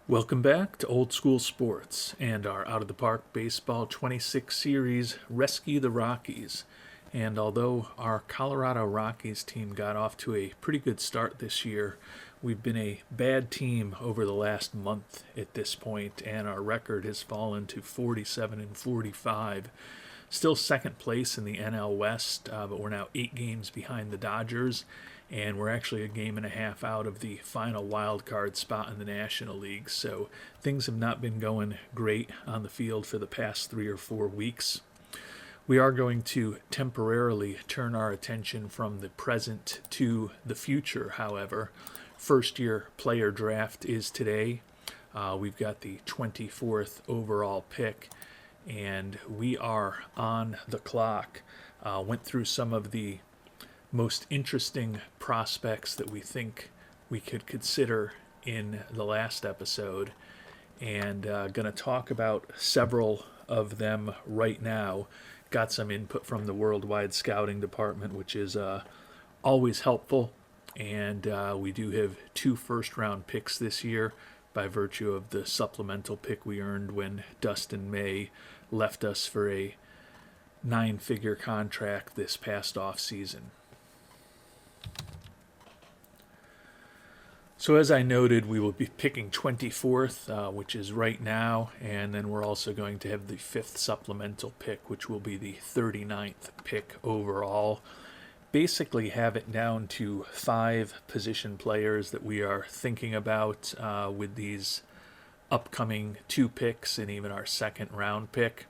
Welcome back to Old School Sports and our Out of the Park Baseball 26 series, Rescue the Rockies. And although our Colorado Rockies team got off to a pretty good start this year, we've been a bad team over the last month at this point, and our record has fallen to 47-45. Still second place in the NL West, but we're now 8 games behind the Dodgers, and we're actually a game and a half out of the final wild card spot in the National League. So things have not been going great on the field for the past 3 or 4 weeks. We are going to temporarily turn our attention from the present to the future, however. First year player draft is today. We've got the 24th overall pick, and we are on the clock. Went through some of the most interesting prospects that we think we could consider in the last episode, and going to talk about several of them right now. Got some input from the Worldwide Scouting Department, which is always helpful, and we do have 2 first-round picks this year by virtue of the supplemental pick we earned when Dustin May left us for a 9-figure contract this past off-season. So as I noted, we will be picking 24th, which is right now, and then we're also going to have the 5th supplemental pick, which will be the 39th pick overall. Basically have it down to 5 position players that we are thinking about with these upcoming 2 picks and even our second round pick.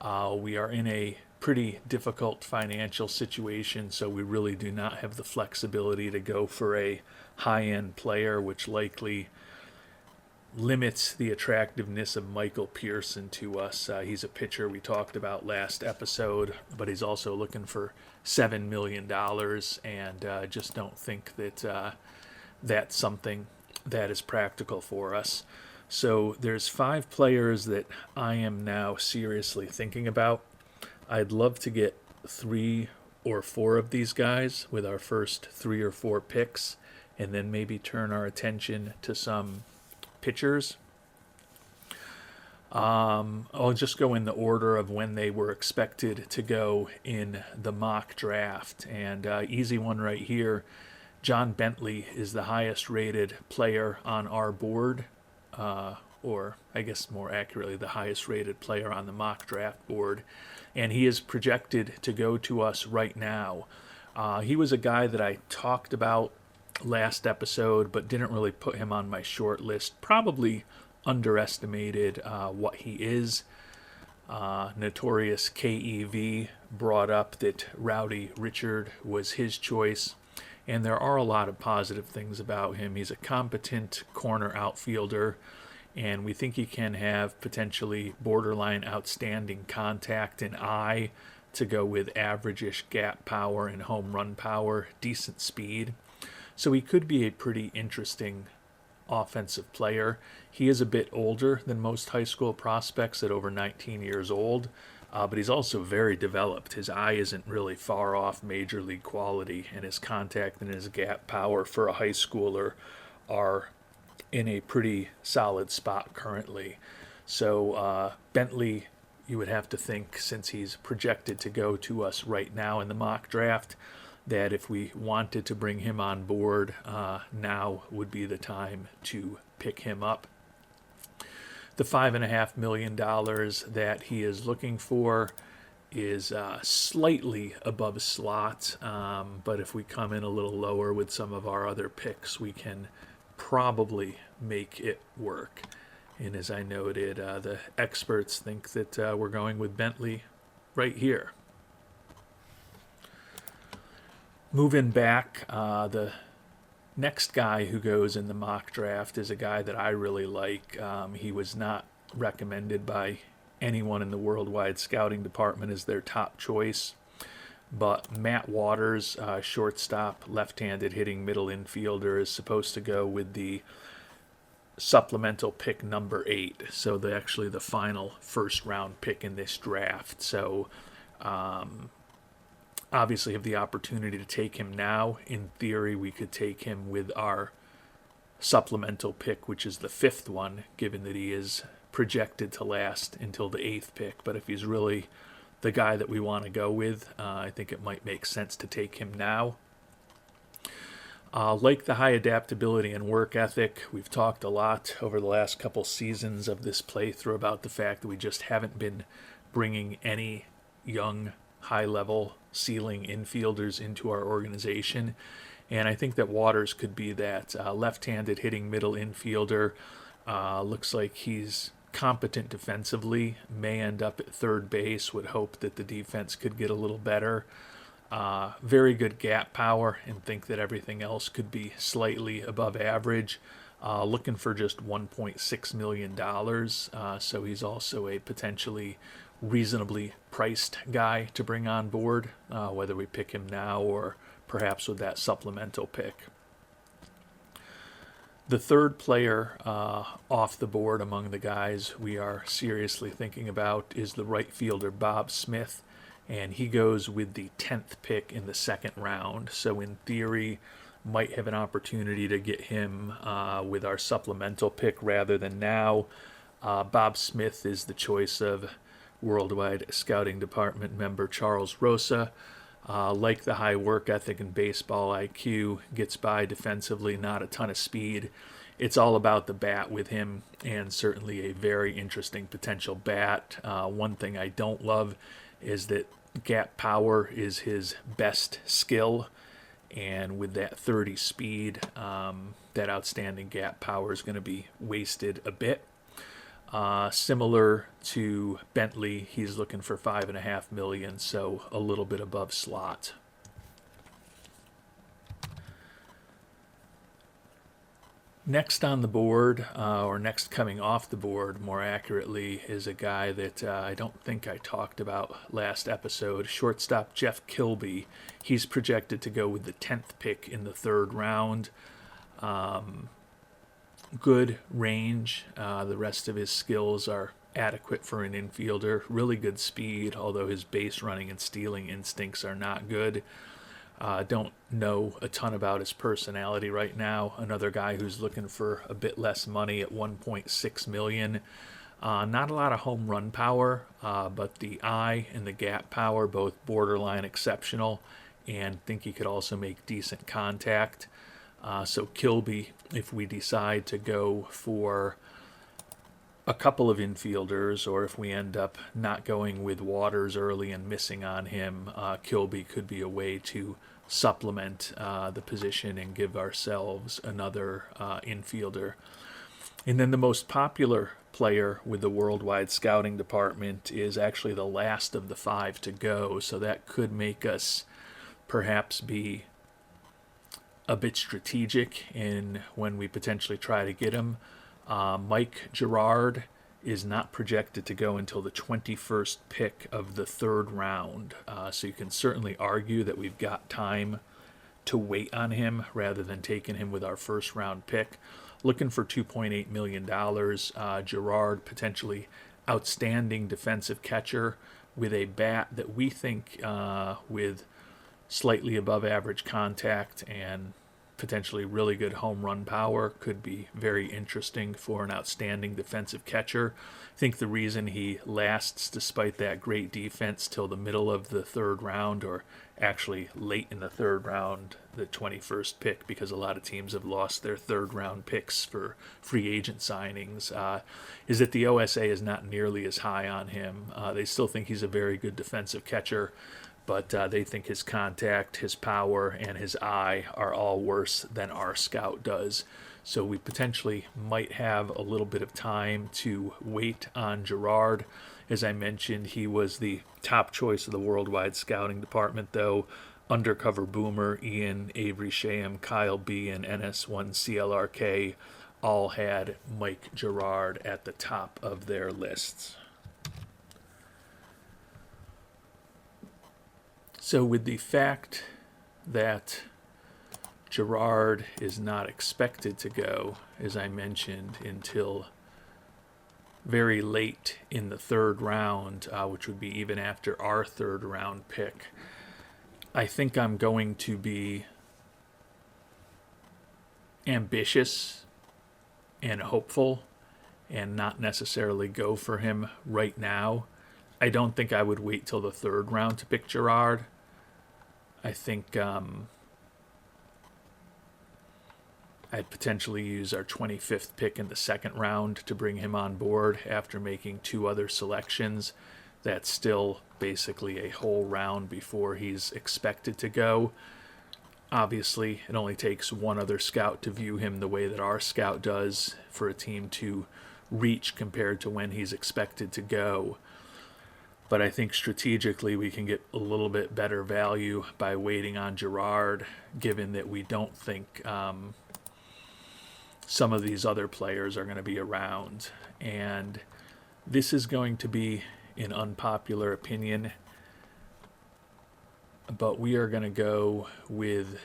We are in a pretty difficult financial situation, so we really do not have the flexibility to go for a high-end player, which likely limits the attractiveness of Michael Pearson to us. He's a pitcher we talked about last episode, but he's also looking for $7 million, and just don't think that that's something that is practical for us. So there's 5 players that I am now seriously thinking about. I'd love to get 3 or 4 of these guys with our first 3 or 4 picks, and then maybe turn our attention to some pitchers. I'll just go in the order of when they were expected to go in the mock draft. And easy one right here, John Bentley is the highest rated player on our board, or I guess more accurately, the highest rated player on the mock draft board. And he is projected to go to us right now. He was a guy that I talked about last episode, but didn't really put him on my short list. Probably underestimated what he is. Notorious KEV brought up that Rowdy Richard was his choice, and there are a lot of positive things about him. He's a competent corner outfielder, and we think he can have potentially borderline outstanding contact and eye to go with average-ish gap power and home run power, decent speed. So he could be a pretty interesting offensive player. He is a bit older than most high school prospects at over 19 years old, but he's also very developed. His eye isn't really far off major league quality, and his contact and his gap power for a high schooler are in a pretty solid spot currently. So Bentley, you would have to think, since he's projected to go to us right now in the mock draft, that if we wanted to bring him on board, now would be the time to pick him up. The $5.5 million that he is looking for is slightly above slot, but if we come in a little lower with some of our other picks, we can probably make it work. And as I noted, the experts think that we're going with Bentley right here. Moving back, the next guy who goes in the mock draft is a guy that I really like. He was not recommended by anyone in the Worldwide Scouting Department as their top choice, but Matt Waters, shortstop, left-handed hitting middle infielder, is supposed to go with the supplemental pick number 8, so actually the final first-round pick in this draft. So obviously have the opportunity to take him now. In theory, we could take him with our supplemental pick, which is the 5th one, given that he is projected to last until the 8th pick. But if he's really the guy that we want to go with, I think it might make sense to take him now. Like the high adaptability and work ethic, we've talked a lot over the last couple seasons of this playthrough about the fact that we just haven't been bringing any young, high-level ceiling infielders into our organization. And I think that Waters could be that left-handed hitting middle infielder. Looks like he's competent defensively, may end up at third base, would hope that the defense could get a little better. Very good gap power, and think that everything else could be slightly above average. Looking for just $1.6 million, so he's also a potentially reasonably priced guy to bring on board, whether we pick him now or perhaps with that supplemental pick. The third player off the board among the guys we are seriously thinking about is the right fielder Bob Smith, and he goes with the 10th pick in the 2nd round. So in theory, might have an opportunity to get him with our supplemental pick rather than now. Bob Smith is the choice of Worldwide Scouting Department member Charles Rosa. Like the high work ethic and baseball IQ, gets by defensively, not a ton of speed. It's all about the bat with him, and certainly a very interesting potential bat. One thing I don't love is that gap power is his best skill, and with that 30 speed, that outstanding gap power is going to be wasted a bit. Similar to Bentley, he's looking for $5.5 million, so a little bit above slot. Next on the board, or next coming off the board, more accurately, is a guy that I don't think I talked about last episode. Shortstop Jeff Kilby. He's projected to go with the 10th pick in the 3rd round. Good range. The rest of his skills are adequate for an infielder. Really good speed, although his base running and stealing instincts are not good. Don't know a ton about his personality right now. Another guy who's looking for a bit less money at $1.6 million. Not a lot of home run power, but the eye and the gap power, both borderline exceptional, and think he could also make decent contact. So Kilby, if we decide to go for a couple of infielders, or if we end up not going with Waters early and missing on him, Kilby could be a way to supplement the position and give ourselves another infielder. And then the most popular player with the Worldwide Scouting Department is actually the last of the 5 to go, so that could make us perhaps be a bit strategic in when we potentially try to get him. Mike Gerard is not projected to go until the 21st pick of the 3rd round. So you can certainly argue that we've got time to wait on him rather than taking him with our 1st round pick. Looking for $2.8 million. Gerard, potentially outstanding defensive catcher with a bat that we think with slightly above average contact and potentially really good home run power could be very interesting for an outstanding defensive catcher. I think the reason he lasts despite that great defense till the middle of the 3rd round, or actually late in the 3rd round, the 21st pick, because a lot of teams have lost their 3rd round picks for free agent signings, is that the OSA is not nearly as high on him. They still think he's a very good defensive catcher, but they think his contact, his power, and his eye are all worse than our scout does. So we potentially might have a little bit of time to wait on Gerard. As I mentioned, he was the top choice of the Worldwide Scouting Department, though. Undercover Boomer, Ian, Avery Shaham, Kyle B., and NS1CLRK all had Mike Gerard at the top of their lists. So with the fact that Gerard is not expected to go, as I mentioned, until very late in the 3rd round, which would be even after our 3rd round pick, I think I'm going to be ambitious and hopeful and not necessarily go for him right now. I don't think I would wait till the third round to pick Girard. I think I'd potentially use our 25th pick in the second round to bring him on board after making two other selections. That's still basically a whole round before he's expected to go. Obviously, it only takes one other scout to view him the way that our scout does for a team to reach compared to when he's expected to go. But I think strategically we can get a little bit better value by waiting on Girard, given that we don't think some of these other players are going to be around. And this is going to be an unpopular opinion, but we are going to go with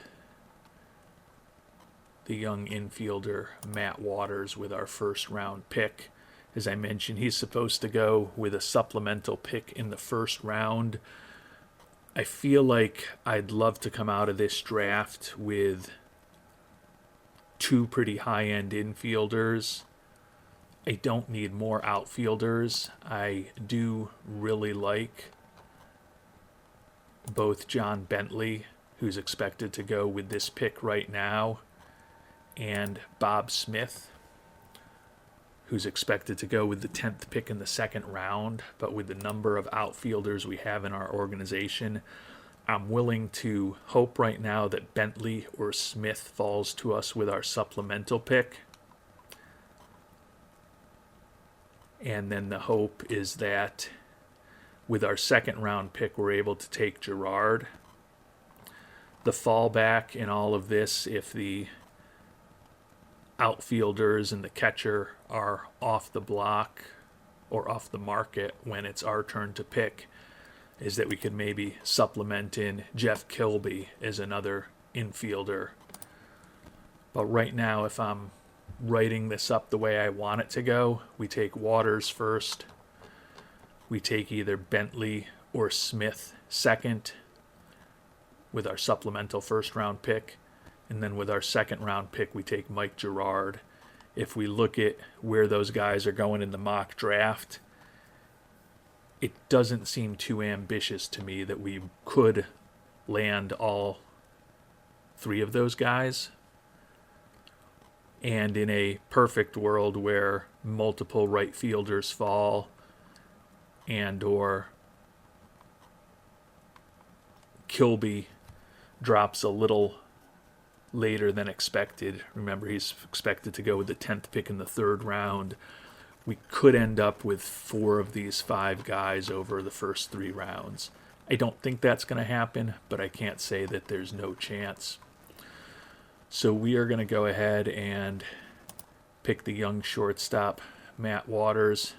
the young infielder Matt Waters with our first round pick. As I mentioned, he's supposed to go with a supplemental pick in the first round. I feel like I'd love to come out of this draft with two pretty high-end infielders. I don't need more outfielders. I do really like both John Bentley, who's expected to go with this pick right now, and Bob Smith, who's expected to go with the 10th pick in the second round. But with the number of outfielders we have in our organization, I'm willing to hope right now that Bentley or Smith falls to us with our supplemental pick. And then the hope is that with our second round pick, we're able to take Girard. The fallback in all of this, if the outfielders and the catcher are off the block or off the market when it's our turn to pick, is that we could maybe supplement in Jeff Kilby as another infielder. But right now, if I'm writing this up the way I want it to go, we take Waters first. We take either Bentley or Smith second with our supplemental first round pick. And then with our second round pick, we take Mike Girard. If we look at where those guys are going in the mock draft, it doesn't seem too ambitious to me that we could land all three of those guys. And in a perfect world where multiple right fielders fall and or Kilby drops a little later than expected. Remember, he's expected to go with the 10th pick in the third round. We could end up with 4 of these 5 guys over the first 3 rounds. I don't think that's going to happen, but I can't say that there's no chance. So we are going to go ahead and pick the young shortstop, Matt Waters,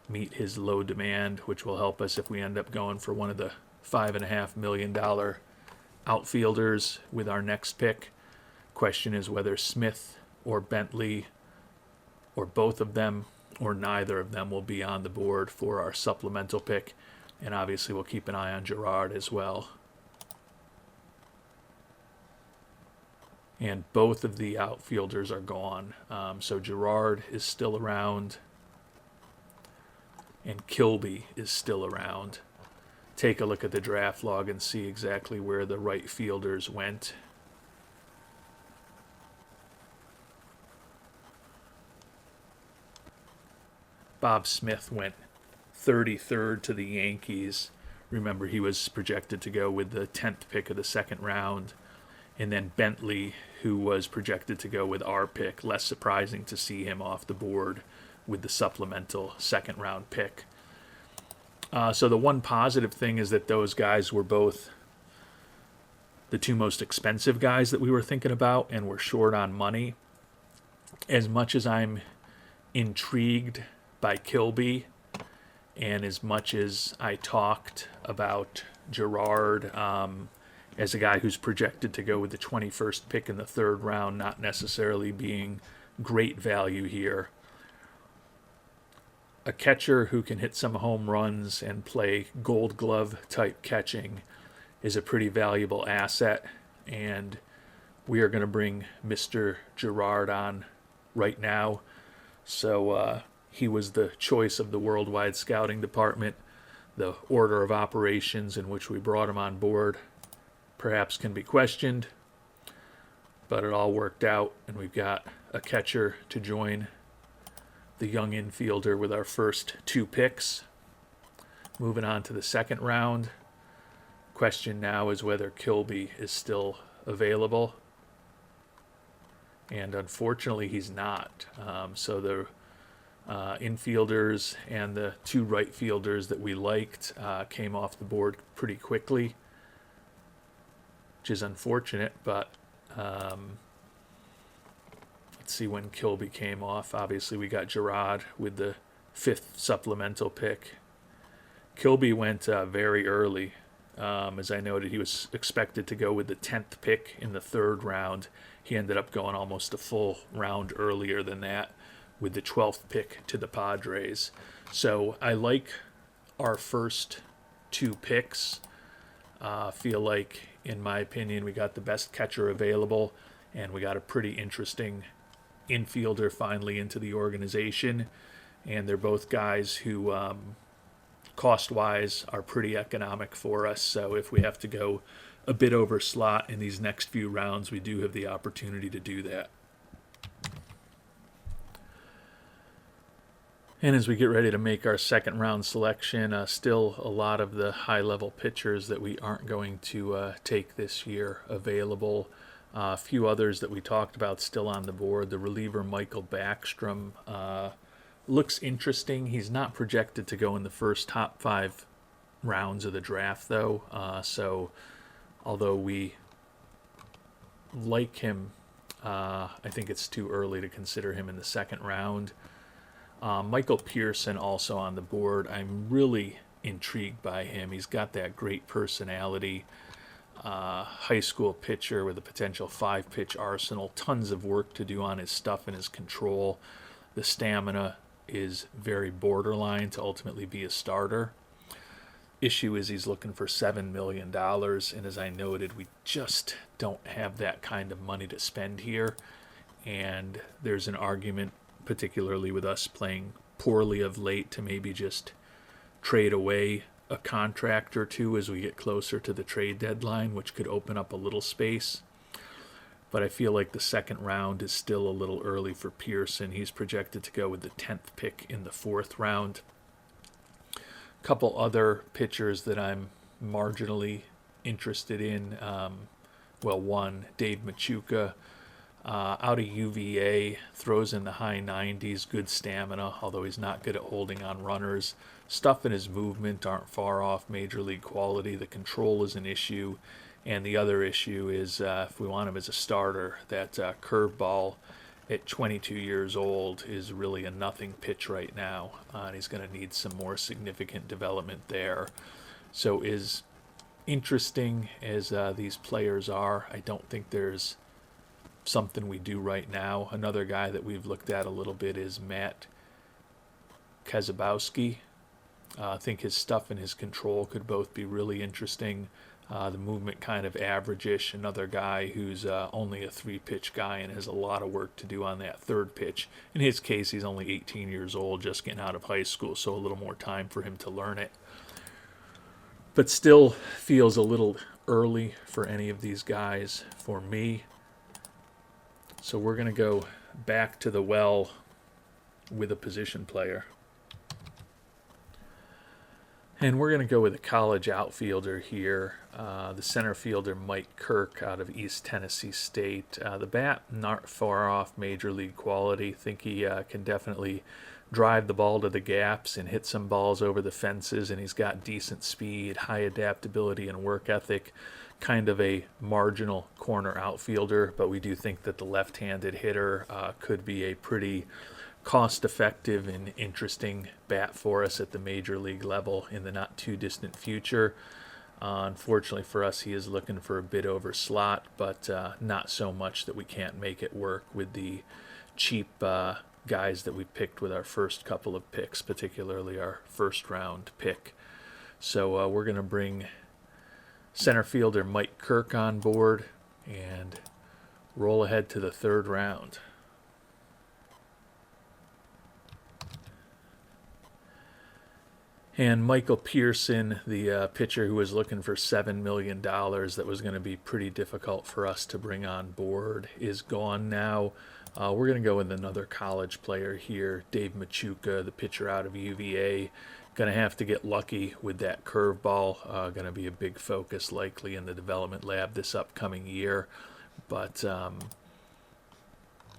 meet his low demand, which will help us if we end up going for one of the $5.5 million outfielders with our next pick. Question is whether Smith or Bentley or both of them or neither of them will be on the board for our supplemental pick. And obviously we'll keep an eye on Girard as well. And both of the outfielders are gone. So Girard is still around and Kilby is still around. Take a look at the draft log and see exactly where the right fielders went. Bob Smith went 33rd to the Yankees. Remember, he was projected to go with the 10th pick of the second round. And then Bentley, who was projected to go with our pick, less surprising to see him off the board with the supplemental second round pick. So the one positive thing is that those guys were both the 2 most expensive guys that we were thinking about, and we're short on money. As much as I'm intrigued by Kilby, and as much as I talked about Girard as a guy who's projected to go with the 21st pick in the third round, not necessarily being great value here, a catcher who can hit some home runs and play gold glove type catching is a pretty valuable asset, and we are going to bring Mr. Girard on right now. So he was the choice of the worldwide scouting department. The order of operations in which we brought him on board perhaps can be questioned, but it all worked out, and we've got a catcher to join the young infielder with our first 2 picks. Moving on to the second round. Question now is whether Kilby is still available. And unfortunately, he's not. So the infielders and the 2 right fielders that we liked came off the board pretty quickly, which is unfortunate, but let's see when Kilby came off. Obviously, we got Gerard with the 5th supplemental pick. Kilby went very early. As I noted, he was expected to go with the 10th pick in the 3rd round. He ended up going almost a full round earlier than that with the 12th pick to the Padres. So I like our first 2 picks. Feel like, in my opinion, we got the best catcher available, and we got a pretty interesting infielder finally into the organization. And they're both guys who, cost-wise, are pretty economic for us. So if we have to go a bit over slot in these next few rounds, we do have the opportunity to do that. And as we get ready to make our second round selection, still a lot of the high-level pitchers that we aren't going to take this year available. A few others that we talked about still on the board. The reliever Michael Backstrom looks interesting. He's not projected to go in the first top 5 rounds of the draft, though. So although we like him, I think it's too early to consider him in the second round. Michael Pearson also on the board. I'm really intrigued by him. He's got that great personality. High school pitcher with a potential 5-pitch arsenal. Tons of work to do on his stuff and his control. The stamina is very borderline to ultimately be a starter. Issue is he's looking for $7 million, and as I noted, we just don't have that kind of money to spend here. And there's an argument, particularly with us playing poorly of late, to maybe just trade away a contract or 2 as we get closer to the trade deadline, which could open up a little space. But I feel like the second round is still a little early for Pearson. He's projected to go with the 10th pick in the 4th round. A couple other pitchers that I'm marginally interested in. One, Dave Machuca, out of UVA, throws in the high 90s, good stamina, although he's not good at holding on runners. Stuff in his movement aren't far off major league quality. The control is an issue. And the other issue is, if we want him as a starter, that curveball at 22 years old is really a nothing pitch right now. And he's going to need some more significant development there. So as interesting as these players are, I don't think there's something we do right now. Another guy that we've looked at a little bit is Matt Kazabowski. I think his stuff and his control could both be really interesting. The movement kind of average-ish. Another guy who's only a 3-pitch guy and has a lot of work to do on that 3rd pitch. In his case, he's only 18 years old, just getting out of high school, so a little more time for him to learn it. But still feels a little early for any of these guys for me. So we're going to go back to the well with a position player. And we're going to go with a college outfielder here, the center fielder Mike Kirk out of East Tennessee State. The bat not far off major league quality. Think he can definitely drive the ball to the gaps and hit some balls over the fences, and he's got decent speed, high adaptability, and work ethic. Kind of a marginal corner outfielder, but we do think that the left-handed hitter could be a pretty cost-effective and interesting bat for us at the major league level in the not-too-distant future. Unfortunately for us, he is looking for a bit over slot, but not so much that we can't make it work with the cheap guys that we picked with our first couple of picks, particularly our first-round pick. So we're going to bring center fielder Mike Kirk on board and roll ahead to the 3rd round. And Michael Pearson, the pitcher who was looking for $7 million, that was going to be pretty difficult for us to bring on board, is gone now. We're going to go with another college player here, Dave Machuca, the pitcher out of UVA. Going to have to get lucky with that curveball. Going to be a big focus likely in the development lab this upcoming year. But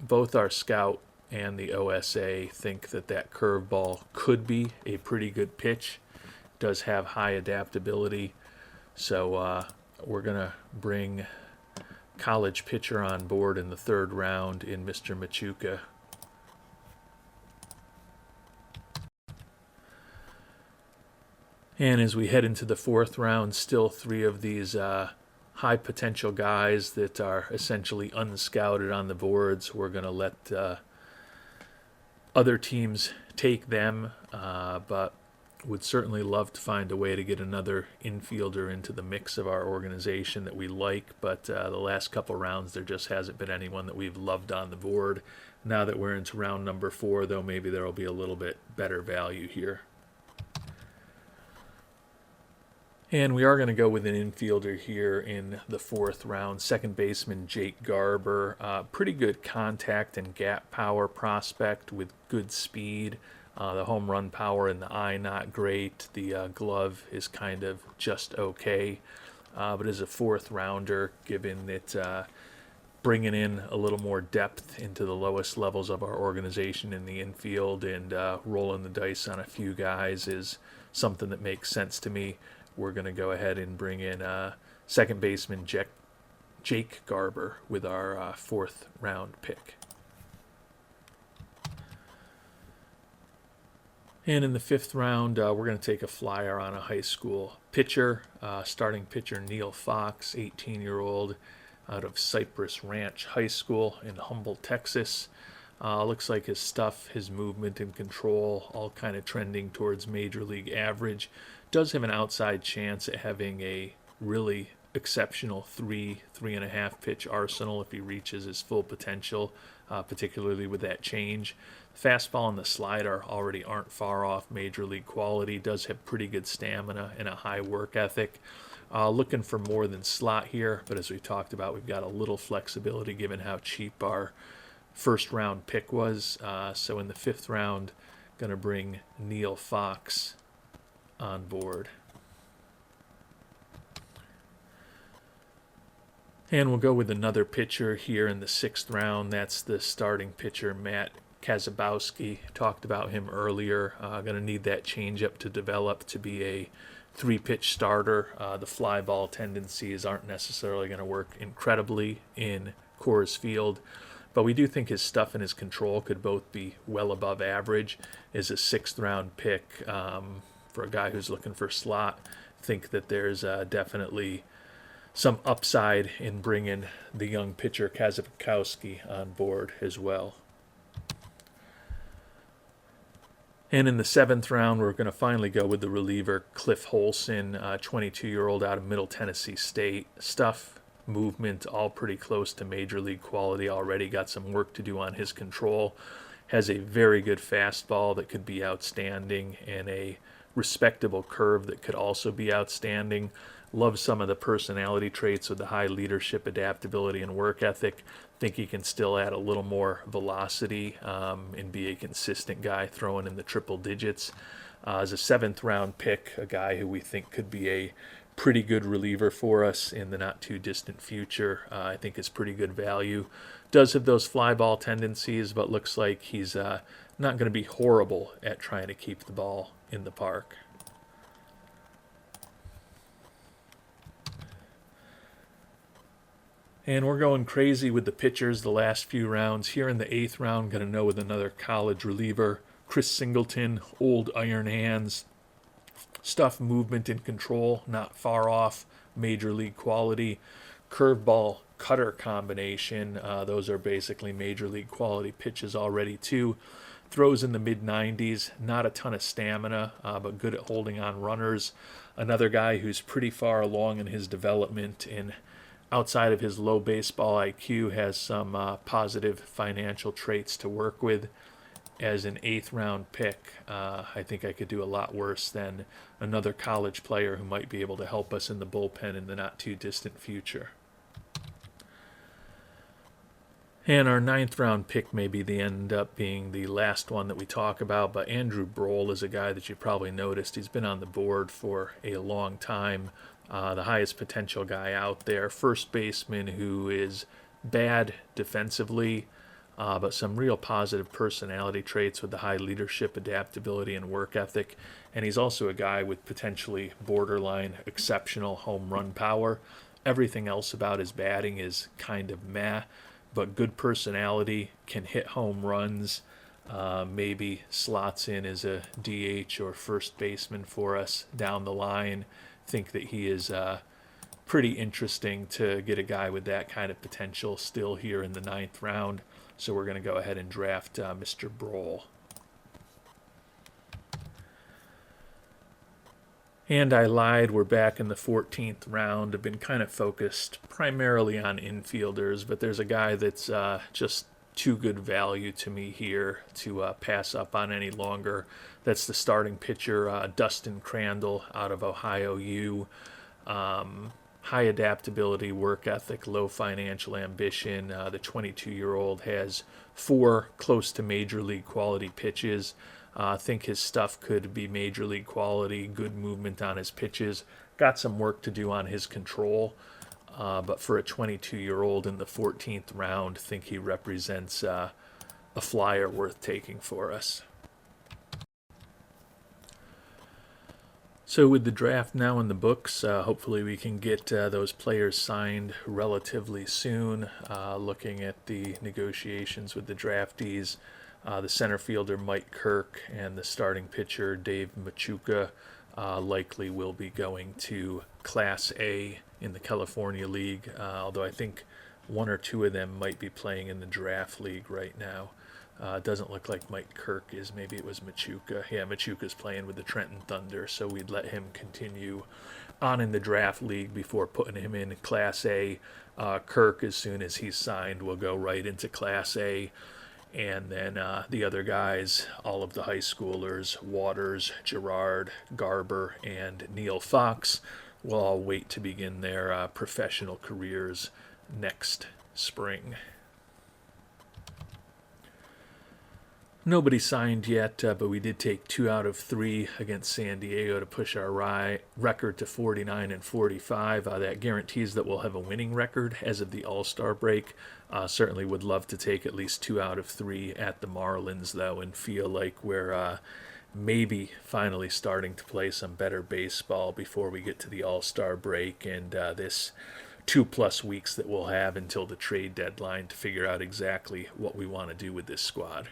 both our scout and the OSA think that curveball could be a pretty good pitch. Does have high adaptability. So we're going to bring college pitcher on board in the third round in Mr. Machuca. And as we head into the fourth round, still three of these high potential guys that are essentially unscouted on the boards. We're going to let other teams take them, but would certainly love to find a way to get another infielder into the mix of our organization that we like. But the last couple rounds, there just hasn't been anyone that we've loved on the board. Now that we're into round number 4, though, maybe there will be a little bit better value here. And we are going to go with an infielder here in the fourth round. Second baseman Jake Garber. Pretty good contact and gap power prospect with good speed. The home run power in the eye, not great. The glove is kind of just okay. But as a fourth rounder, given that bringing in a little more depth into the lowest levels of our organization in the infield and rolling the dice on a few guys is something that makes sense to me. We're going to go ahead and bring in second baseman Jake Garber with our fourth round pick. And in the fifth round, we're going to take a flyer on a high school pitcher, starting pitcher Neil Fox, 18-year-old out of Cypress Ranch High School in Humboldt, Texas. Looks like his stuff, his movement and control, all kind of trending towards major league average. Does have an outside chance at having a really exceptional 3.5 pitch arsenal if he reaches his full potential, particularly with that change. Fastball and the slider already aren't far off major league quality. Does have pretty good stamina and a high work ethic. Looking for more than slot here, but as we talked about, we've got a little flexibility given how cheap our first round pick was. So in the fifth round, going to bring Neil Fox on board. And we'll go with another pitcher here in the sixth round. That's the starting pitcher, Matt Kazabowski. Talked about him earlier. Going to need that changeup to develop to be a 3-pitch starter. The fly ball tendencies aren't necessarily going to work incredibly in Coors Field, but we do think his stuff and his control could both be well above average. Is a sixth round pick for a guy who's looking for slot. Think that there's definitely some upside in bringing the young pitcher Kazabowski on board as well. And in the seventh round, we're going to finally go with the reliever Cliff Holson, 22-year-old out of Middle Tennessee State. Stuff, movement, all pretty close to major league quality already. Got some work to do on his control. Has a very good fastball that could be outstanding and a respectable curve that could also be outstanding. Love some of the personality traits with the high leadership, adaptability, and work ethic. Think he can still add a little more velocity and be a consistent guy throwing in the triple digits. As a seventh round pick, a guy who we think could be a pretty good reliever for us in the not too distant future. I think is pretty good value. Does have those fly ball tendencies, but looks like he's not going to be horrible at trying to keep the ball in the park. And we're going crazy with the pitchers the last few rounds. Here in the eighth round, going to know with another college reliever, Chris Singleton, old iron hands, stuff, movement, and control, not far off major league quality. Curveball, cutter combination, those are basically major league quality pitches already too. Throws in the mid-90s, not a ton of stamina, but good at holding on runners. Another guy who's pretty far along in his development and outside of his low baseball IQ has some positive financial traits to work with. as an 8th-round pick. I think I could do a lot worse than another college player who might be able to help us in the bullpen in the not-too-distant future. And our 9th-round pick end up being the last one that we talk about, but Andrew Brohl is a guy that you probably noticed. He's been on the board for a long time, the highest potential guy out there. First baseman who is bad defensively, but some real positive personality traits with the high leadership, adaptability, and work ethic. And he's also a guy with potentially borderline exceptional home run power. Everything else about his batting is kind of meh, but good personality, can hit home runs, maybe slots in as a DH or first baseman for us down the line. Think that he is pretty interesting to get a guy with that kind of potential still here in the 9th round. So we're going to go ahead and draft Mr. Brohl. And I lied, we're back in the 14th round. I've been kind of focused primarily on infielders, but there's a guy that's just too good value to me here to pass up on any longer. That's the starting pitcher, Dustin Crandall out of Ohio U. High adaptability, work ethic, low financial ambition. The 22-year-old has 4 close to major league quality pitches. I think his stuff could be major league quality, good movement on his pitches. Got some work to do on his control, but for a 22-year-old in the 14th round, I think he represents a flyer worth taking for us. So with the draft now in the books, hopefully we can get those players signed relatively soon. Looking at the negotiations with the draftees, the center fielder Mike Kirk and the starting pitcher Dave Machuca likely will be going to Class A in the California League, although I think 1 or 2 of them might be playing in the draft league right now. It doesn't look like Mike Kirk is. Maybe it was Machuca. Yeah, Machuca's playing with the Trenton Thunder, so we'd let him continue on in the draft league before putting him in Class A. Kirk, as soon as he's signed, will go right into Class A. And then the other guys, all of the high schoolers, Waters, Gerard, Garber, and Neil Fox, will all wait to begin their professional careers next spring. Nobody signed yet, but we did take 2 out of 3 against San Diego to push our record to 49 and 45. That guarantees that we'll have a winning record as of the All-Star break. Certainly would love to take at least 2 out of 3 at the Marlins, though, and feel like we're maybe finally starting to play some better baseball before we get to the All-Star break and this 2+ weeks that we'll have until the trade deadline to figure out exactly what we want to do with this squad.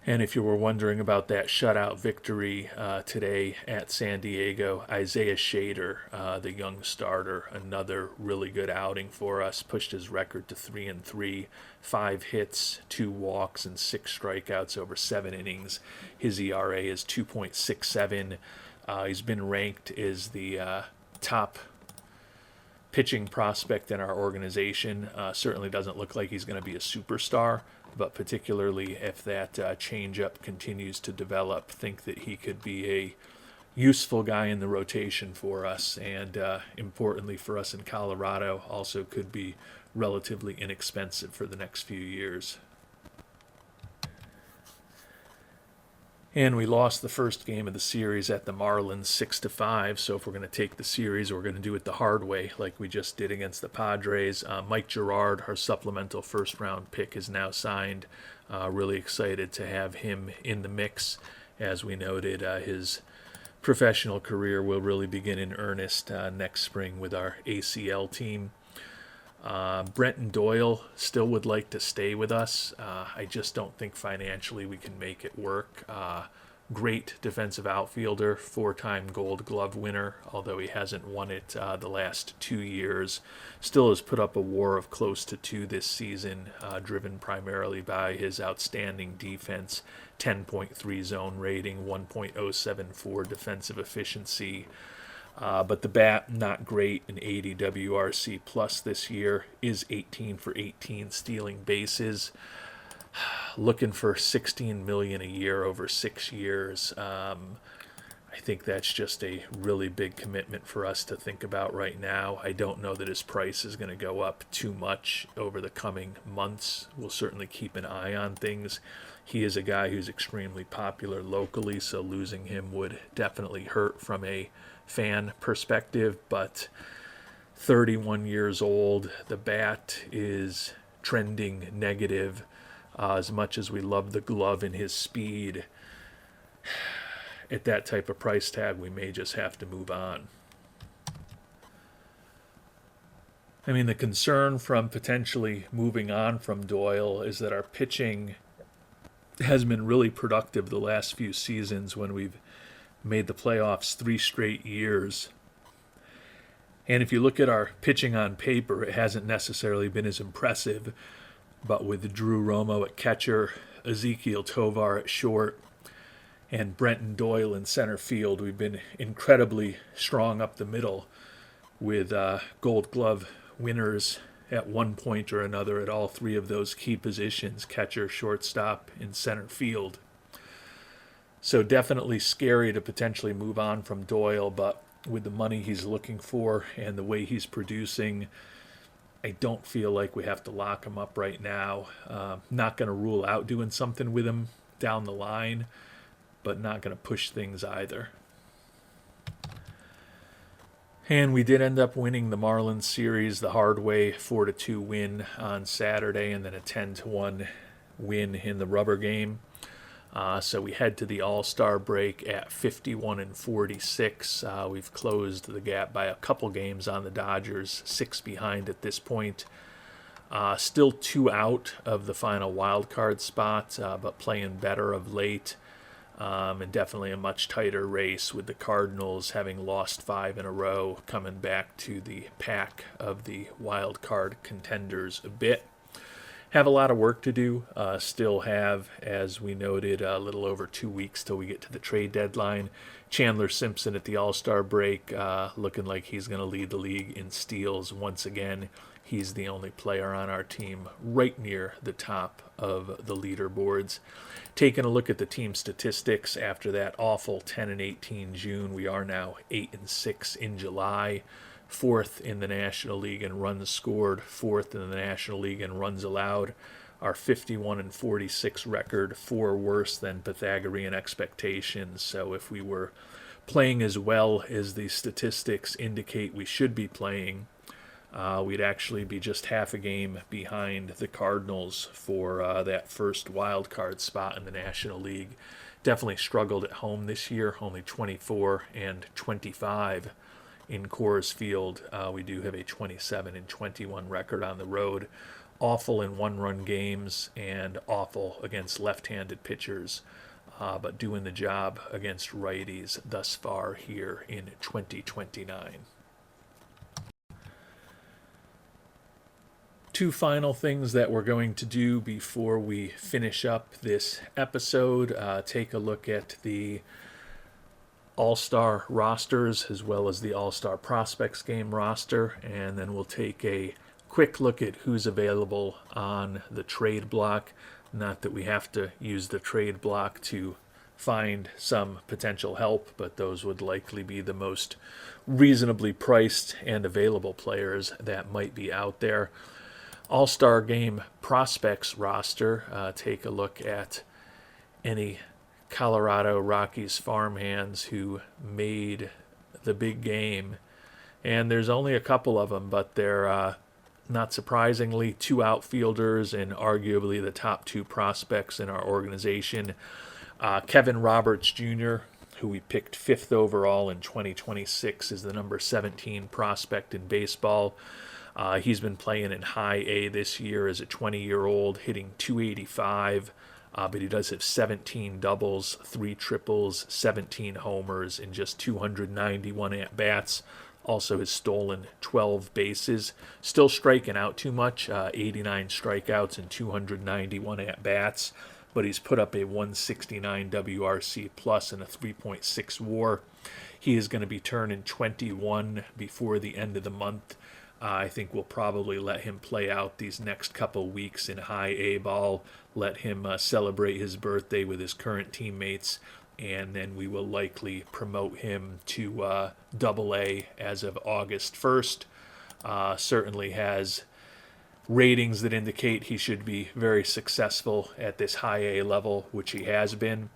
And if you were wondering about that shutout victory today at San Diego, Isaiah Shader, the young starter, another really good outing for us, pushed his record to 3-3, 5 hits, 2 walks, and 6 strikeouts over 7 innings. His ERA is 2.67. He's been ranked as the top pitching prospect in our organization. Certainly doesn't look like he's going to be a superstar, but particularly if that changeup continues to develop, think that he could be a useful guy in the rotation for us, and importantly for us in Colorado, also could be relatively inexpensive for the next few years. And we lost the first game of the series at the Marlins 6-5. So if we're going to take the series, we're going to do it the hard way, like we just did against the Padres. Mike Gerard, our supplemental first-round pick, is now signed. Really excited to have him in the mix. As we noted, his professional career will really begin in earnest next spring with our ACL team. Brenton Doyle still would like to stay with us. I just don't think financially we can make it work. Great defensive outfielder, 4-time Gold Glove winner, although he hasn't won it the last 2 years. Still has put up a WAR of close to 2 this season, driven primarily by his outstanding defense, 10.3 zone rating, 1.074 defensive efficiency. But the bat, not great, an 80 WRC plus this year, is 18 for 18 stealing bases. looking for $16 million a year over 6 years. I think that's just a really big commitment for us to think about right now. I don't know that his price is going to go up too much over the coming months. We'll certainly keep an eye on things. He is a guy who's extremely popular locally, so losing him would definitely hurt from a fan perspective. But 31 years old, the bat is trending negative. As much as we love the glove and his speed, at that type of price tag, we may just have to move on. I mean, the concern from potentially moving on from Doyle is that our pitching has been really productive the last few seasons when we've made the playoffs 3 straight years. And if you look at our pitching on paper, it hasn't necessarily been as impressive. But with Drew Romo at catcher, Ezekiel Tovar at short, and Brenton Doyle in center field, we've been incredibly strong up the middle with Gold Glove winners at one point or another at all 3 of those key positions, catcher, shortstop, and center field. So definitely scary to potentially move on from Doyle, but with the money he's looking for and the way he's producing, I don't feel like we have to lock him up right now. Not going to rule out doing something with him down the line, but not going to push things either. And we did end up winning the Marlins series the hard way, 4-2 win on Saturday, and then a 10-1 win in the rubber game. So we head to the All-Star break at 51-46. We've closed the gap by a couple games on the Dodgers, 6 behind at this point. Still 2 out of the final wild card spot, but playing better of late. And definitely a much tighter race with the Cardinals having lost 5 in a row, coming back to the pack of the wild card contenders a bit. Have a lot of work to do. Still have, as we noted, a little over 2 weeks till we get to the trade deadline. Chandler Simpson at the All-Star break, looking like he's going to lead the league in steals once again. He's the only player on our team right near the top of the leaderboards. Taking a look at the team statistics after that awful 10-18 June, we are now 8-6 in July. 4th in the National League in runs scored, 4th in the National League in runs allowed. Our 51-46 record, 4 worse than Pythagorean expectations. So if we were playing as well as the statistics indicate we should be playing, we'd actually be just half a game behind the Cardinals for that first wild card spot in the National League. Definitely struggled at home this year, only 24-25 in Coors Field. We do have a 27-21 record on the road. Awful in one-run games and awful against left-handed pitchers, but doing the job against righties thus far here in 2029. 2 final things that we're going to do before we finish up this episode. Take a look at the All-Star rosters as well as the All-Star Prospects game roster, and then we'll take a quick look at who's available on the trade block. Not that we have to use the trade block to find some potential help, but those would likely be the most reasonably priced and available players that might be out there. All-Star Game Prospects roster, take a look at any Colorado Rockies farmhands who made the big game. And there's only a couple of them, but they're, not surprisingly, 2 outfielders and arguably the top 2 prospects in our organization. Kevin Roberts Jr., who we picked 5th overall in 2026, is the number 17 prospect in baseball. He's been playing in high A this year as a 20-year-old, hitting .285, but he does have 17 doubles, 3 triples, 17 homers, and just 291 at-bats. Also has stolen 12 bases. Still striking out too much, 89 strikeouts and 291 at-bats, but he's put up a 169 WRC plus and a 3.6 WAR. He is going to be turning 21 before the end of the month. I think we'll probably let him play out these next couple weeks in high A ball, let him celebrate his birthday with his current teammates, and then we will likely promote him to Double A as of August 1st. Certainly has ratings that indicate he should be very successful at this high A level, which he has been.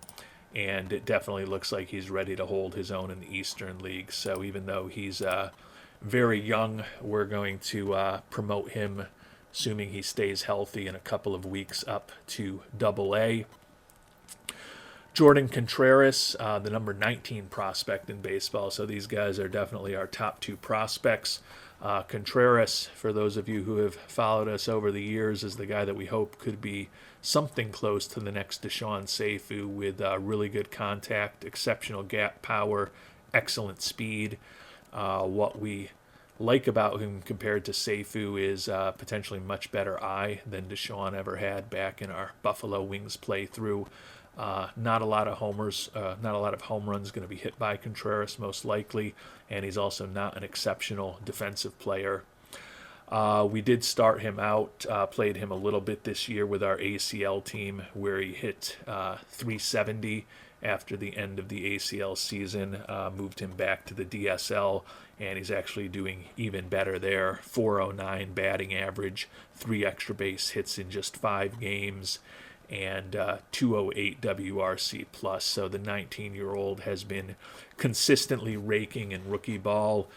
And it definitely looks like he's ready to hold his own in the Eastern League. So even though he's very young, we're going to promote him, assuming he stays healthy, in a couple of weeks up to Double A. Jordan Contreras, the number 19 prospect in baseball. So these guys are definitely our top two prospects. Contreras, for those of you who have followed us over the years, is the guy that we hope could be something close to the next Deshaun Seifu, with really good contact, exceptional gap power, excellent speed. What we like about him compared to Seifu is potentially much better eye than Deshaun ever had back in our Buffalo Wings playthrough. Not a lot of homers, not a lot of home runs going to be hit by Contreras, most likely, and he's also not an exceptional defensive player. We did start him out, played him a little bit this year with our ACL team, where he hit 370 after the end of the ACL season, moved him back to the DSL, and he's actually doing even better there. 409 batting average, 3 extra base hits in just 5 games, and 208 WRC plus. So the 19-year-old has been consistently raking in rookie ball.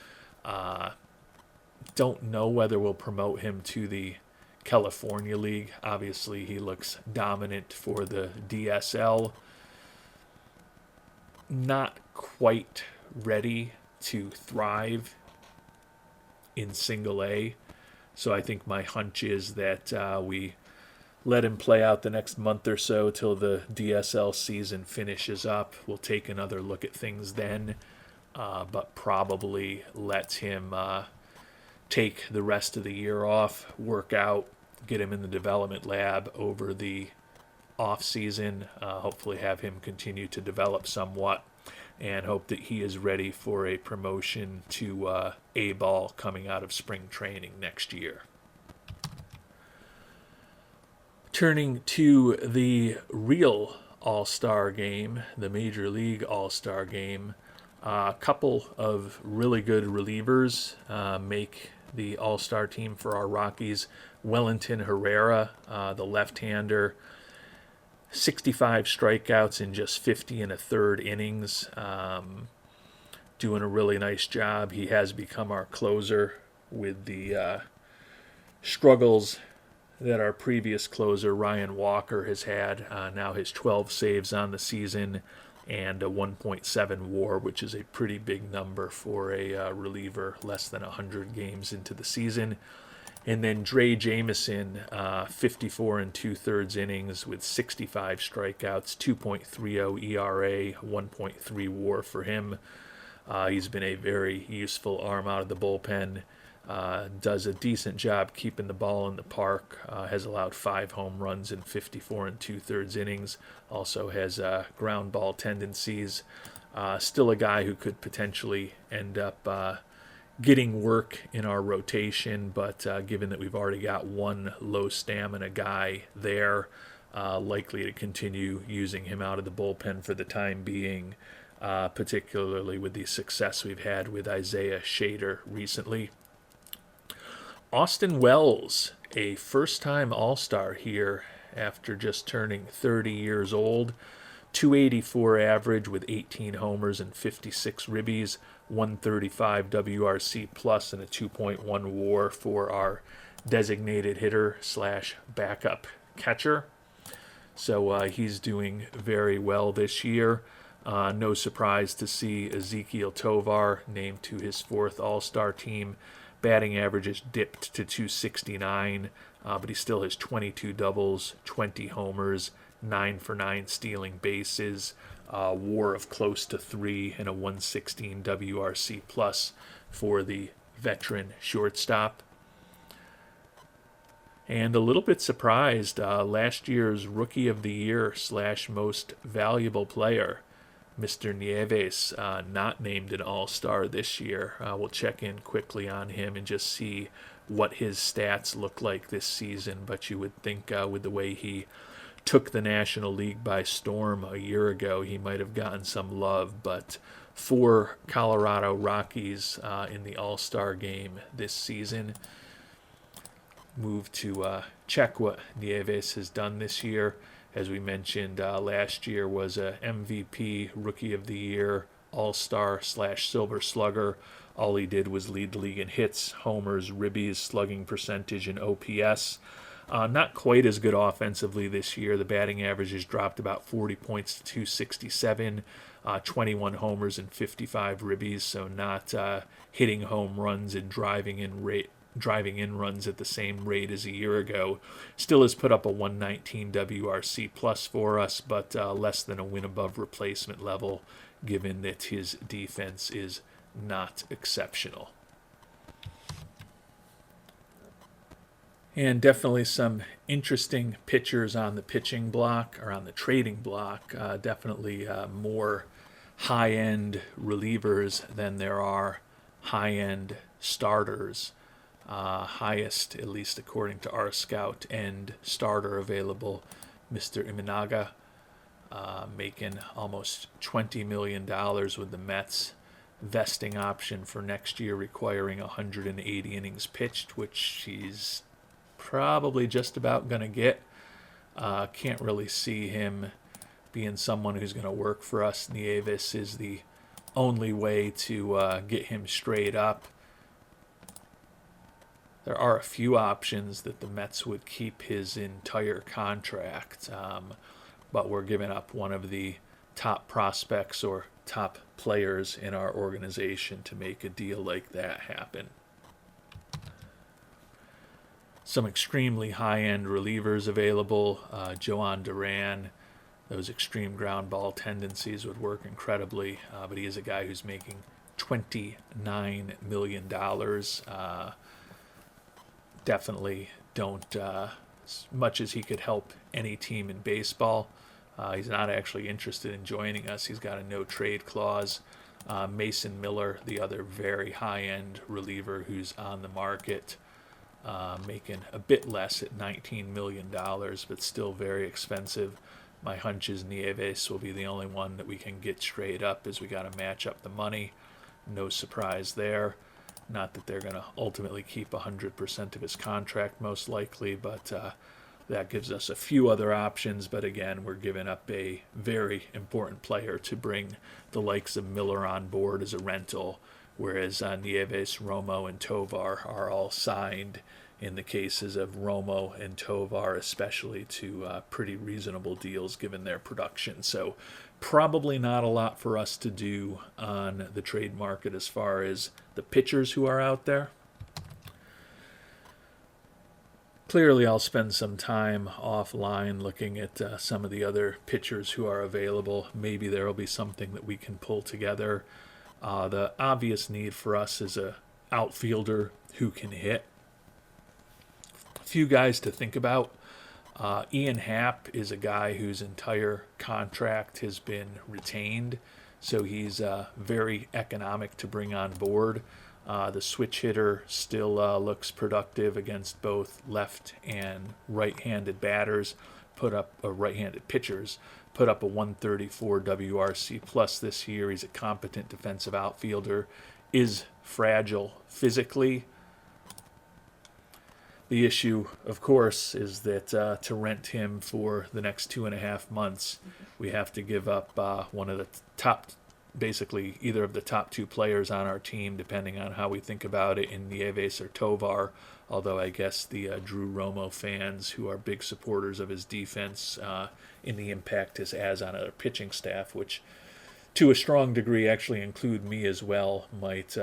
Don't know whether we'll promote him to the California League. Obviously, he looks dominant for the DSL. Not quite ready to thrive in single A. So I think my hunch is that we let him play out the next month or so till the DSL season finishes up. We'll take another look at things then, but probably let him take the rest of the year off, work out, get him in the development lab over the off season, hopefully have him continue to develop somewhat, and hope that he is ready for a promotion to A-ball coming out of spring training next year. Turning to the real All-Star game, the Major League All-Star game, a couple of really good relievers make the All-Star team for our Rockies. Wellington Herrera, the left-hander, 65 strikeouts in just 50 and a third innings, doing a really nice job. He has become our closer with the struggles that our previous closer, Ryan Walker, has had. Now his 12 saves on the season and a 1.7 WAR, which is a pretty big number for a reliever less than 100 games into the season. And then Dre Jameson, 54 and 2/3 innings with 65 strikeouts, 2.30 ERA, 1.3 WAR for him. He's been a very useful arm out of the bullpen. Does a decent job keeping the ball in the park, has allowed 5 home runs in 54 and 2/3 innings, also has ground ball tendencies. Still a guy who could potentially end up getting work in our rotation, but given that we've already got one low stamina guy there, likely to continue using him out of the bullpen for the time being, particularly with the success we've had with Isaiah Shader recently. Austin Wells, a first-time All-Star here after just turning 30 years old. 284 average with 18 homers and 56 ribbies, 135 WRC plus, and a 2.1 WAR for our designated hitter / backup catcher. So he's doing very well this year. No surprise to see Ezekiel Tovar named to his 4th All-Star team. Batting average is dipped to 269, but he still has 22 doubles, 20 homers, 9 for 9 stealing bases, WAR of close to 3, and a 116 WRC plus for the veteran shortstop. And a little bit surprised, last year's Rookie of the Year / most valuable player, Mr. Nieves, not named an all-star this year. We'll check in quickly on him and just see what his stats look like this season. But you would think with the way he took the National League by storm a year ago, he might have gotten some love. But for Colorado Rockies in the All-Star game this season, move to check what Nieves has done this year. As we mentioned, last year was a MVP, Rookie of the Year, All-Star / Silver Slugger. All he did was lead the league in hits, homers, ribbies, slugging percentage, and OPS. Not quite as good offensively this year. The batting average has dropped about 40 points to 267, 21 homers and 55 ribbies, so not hitting home runs and driving in runs at the same rate as a year ago. Still has put up a 119 WRC plus for us, but less than a win above replacement level, given that his defense is not exceptional. And definitely some interesting pitchers on the pitching block, or on the trading block. Definitely more high-end relievers than there are high-end starters. Highest, at least according to our scout, end starter available, Mr. Imanaga, making almost $20 million with the Mets. Vesting option for next year requiring 180 innings pitched, which he's probably just about going to get. Can't really see him being someone who's going to work for us. Nieves is the only way to get him straight up. There are a few options that the Mets would keep his entire contract, but we're giving up one of the top prospects or top players in our organization to make a deal like that happen. Some extremely high-end relievers available. Joan Duran, those extreme ground ball tendencies would work incredibly, but he is a guy who's making $29 million. Definitely don't, as much as he could help any team in baseball, he's not actually interested in joining us. He's got a no-trade clause. Mason Miller, the other very high-end reliever who's on the market, making a bit less at $19 million, but still very expensive. My hunch is Nieves will be the only one that we can get straight up, as we got to match up the money. No surprise there. Not that they're going to ultimately keep 100% of his contract, most likely, but that gives us a few other options. But again, we're giving up a very important player to bring the likes of Miller on board as a rental, whereas Nieves, Romo, and Tovar are all signed, in the cases of Romo and Tovar especially, to pretty reasonable deals given their production. So probably not a lot for us to do on the trade market as far as the pitchers who are out there. Clearly, I'll spend some time offline looking at some of the other pitchers who are available. Maybe there will be something that we can pull together. The obvious need for us is a outfielder who can hit. A few guys to think about. Ian Happ is a guy whose entire contract has been retained, so he's very economic to bring on board. The switch hitter still looks productive against both left and right-handed batters. Right-handed pitchers. Put up a 134 WRC plus this year. He's a competent defensive outfielder. Is fragile physically. The issue, of course, is that to rent him for the next 2.5 months, we have to give up one of the top, basically either of the top two players on our team, depending on how we think about it, in Nieves or Tovar. Although I guess the Drew Romo fans, who are big supporters of his defense, in the impact this has on our pitching staff, which to a strong degree actually include me as well, might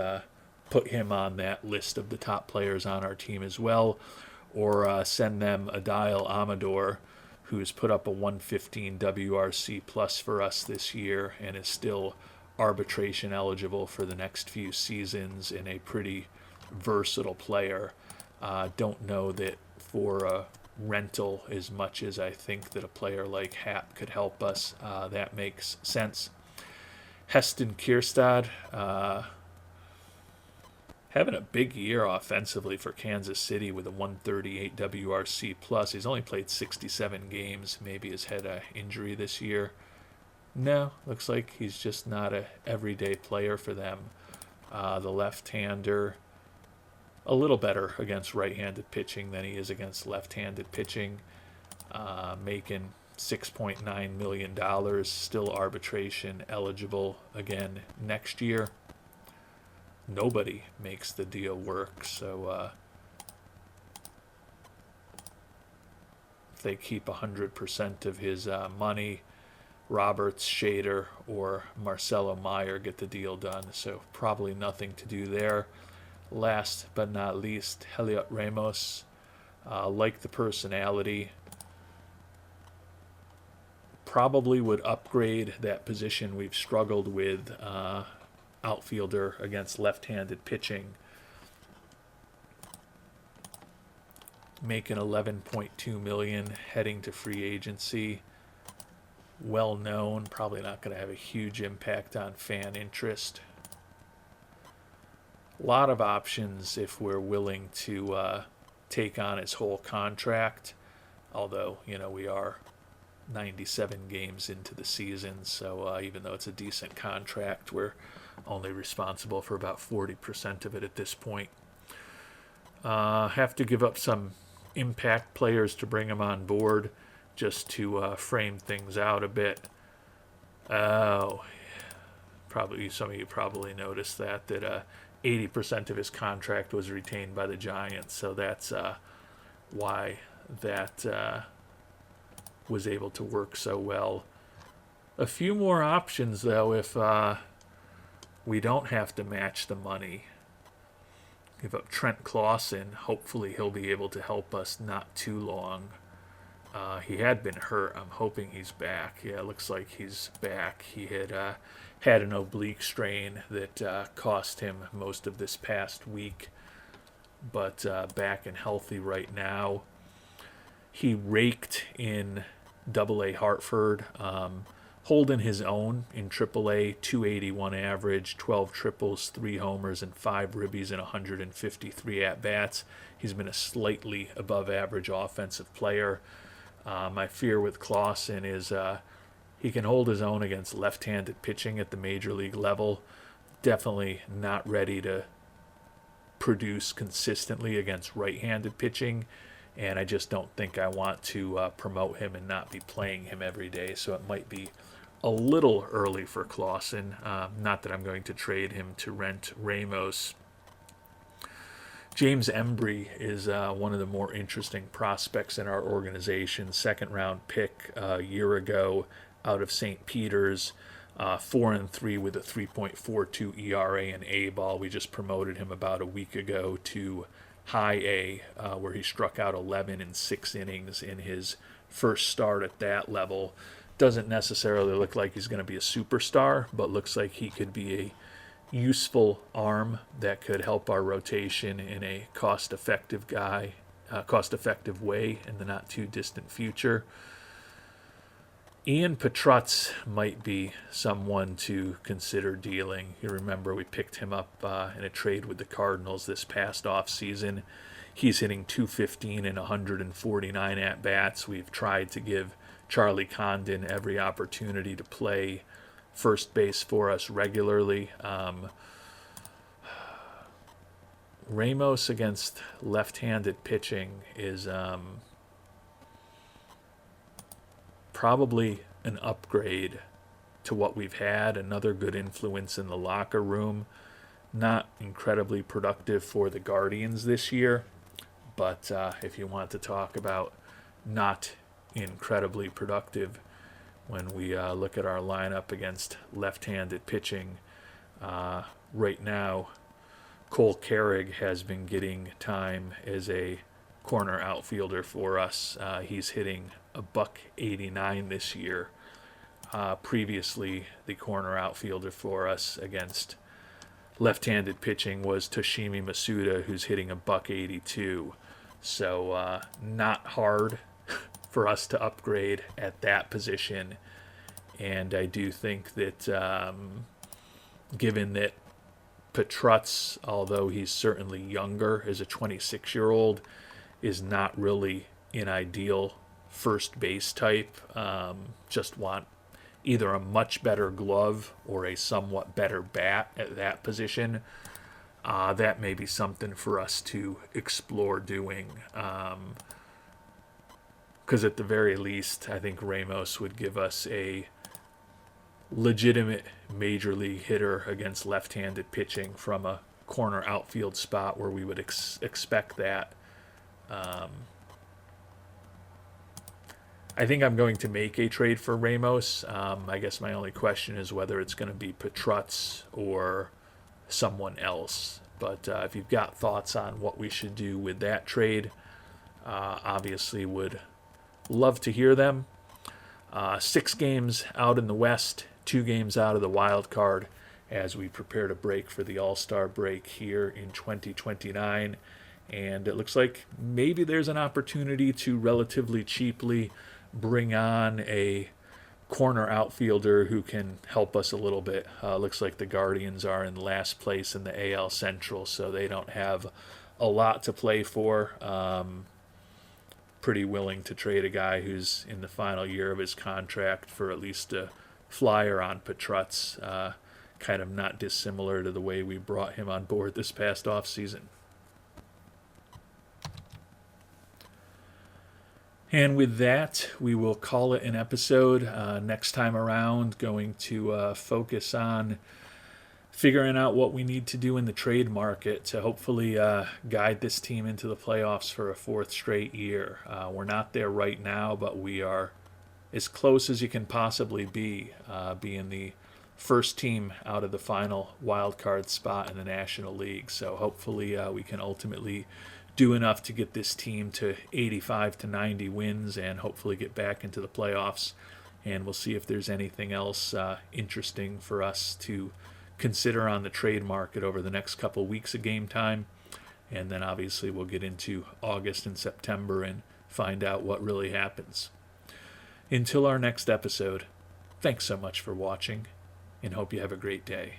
put him on that list of the top players on our team as well, or send them Adile Amador, who's put up a 115 WRC plus for us this year and is still arbitration eligible for the next few seasons, and a pretty versatile player. Don't know that for a rental as much as I think that a player like Happ could help us. That makes sense. Heston Kierstad, having a big year offensively for Kansas City with a 138 WRC plus. He's only played 67 games. Maybe he's had an injury this year. No, looks like he's just not a everyday player for them. The left-hander, a little better against right-handed pitching than he is against left-handed pitching. Making $6.9 million, still arbitration eligible again next year. Nobody makes the deal work, so if they keep 100% of his money, Roberts, Shader, or Marcelo Meyer get the deal done, so probably nothing to do there. Last but not least, Heliot Ramos, like the personality, probably would upgrade that position we've struggled with, outfielder against left-handed pitching. Making $11.2 million, heading to free agency. Well known, probably not going to have a huge impact on fan interest. A lot of options if we're willing to take on his whole contract, although, we are 97 games into the season, so even though it's a decent contract, we're only responsible for about 40% of it at this point. Have to give up some impact players to bring them on board, just to frame things out a bit. Oh, probably some of you probably noticed that 80% of his contract was retained by the Giants, so that's why that was able to work so well. A few more options, though, if we don't have to match the money. Give up Trent Clausen. Hopefully he'll be able to help us not too long. He had been hurt. I'm hoping he's back. Yeah, it looks like he's back. He had had an oblique strain that cost him most of this past week, but back and healthy right now. He raked in Double-A Hartford, holding his own in Triple-A, 281 average, 12 triples, 3 homers, and 5 ribbies in 153 at-bats. He's been a slightly above-average offensive player. My fear with Clausen is he can hold his own against left-handed pitching at the major league level. Definitely not ready to produce consistently against right-handed pitching, and I just don't think I want to promote him and not be playing him every day, so it might be a little early for Clausen. Not that I'm going to trade him to rent Ramos. James Embry is one of the more interesting prospects in our organization. Second-round pick a year ago out of St. Peter's. 4-3 with a 3.42 ERA and A ball. We just promoted him about a week ago to high A, where he struck out 11 in 6 innings in his first start at that level. Doesn't necessarily look like he's going to be a superstar, but looks like he could be a useful arm that could help our rotation in a cost-effective way in the not-too-distant future. Ian Petrutz might be someone to consider dealing. You remember we picked him up in a trade with the Cardinals this past offseason. He's hitting .215 and 149 at-bats. We've tried to give Charlie Condon every opportunity to play first base for us regularly. Ramos against left-handed pitching is probably an upgrade to what we've had. Another good influence in the locker room. Not incredibly productive for the Guardians this year, but if you want to talk about not incredibly productive, when we look at our lineup against left-handed pitching, right now Cole Carrig has been getting time as a corner outfielder for us. He's hitting a $189 this year. Previously, the corner outfielder for us against left-handed pitching was Toshimi Masuda, who's hitting a $182. So not hard for us to upgrade at that position. And I do think that given that Petrutz, although he's certainly younger, as a 26-year-old, is not really an ideal first base type. Just want either a much better glove or a somewhat better bat at that position. That may be something for us to explore doing. Because at the very least, I think Ramos would give us a legitimate major league hitter against left-handed pitching from a corner outfield spot where we would expect that. I think I'm going to make a trade for Ramos. I guess my only question is whether it's going to be Petrutz or someone else. But if you've got thoughts on what we should do with that trade, obviously would love to hear them. 6 games out in the West, 2 games out of the wild card as we prepare to break for the All-Star break here in 2029. And it looks like maybe there's an opportunity to relatively cheaply bring on a corner outfielder who can help us a little bit. Looks like the Guardians are in last place in the AL Central, so they don't have a lot to play for. Pretty willing to trade a guy who's in the final year of his contract for at least a flyer on Petrutz. Kind of not dissimilar to the way we brought him on board this past offseason. And with that, we will call it an episode. Next time around, going to focus on figuring out what we need to do in the trade market to hopefully guide this team into the playoffs for a 4th straight year. We're not there right now, but we are as close as you can possibly be, being the first team out of the final wild card spot in the National League. So hopefully we can ultimately do enough to get this team to 85 to 90 wins and hopefully get back into the playoffs. And we'll see if there's anything else interesting for us to consider on the trade market over the next couple weeks of game time. And then obviously we'll get into August and September and find out what really happens. Until our next episode, thanks so much for watching and hope you have a great day.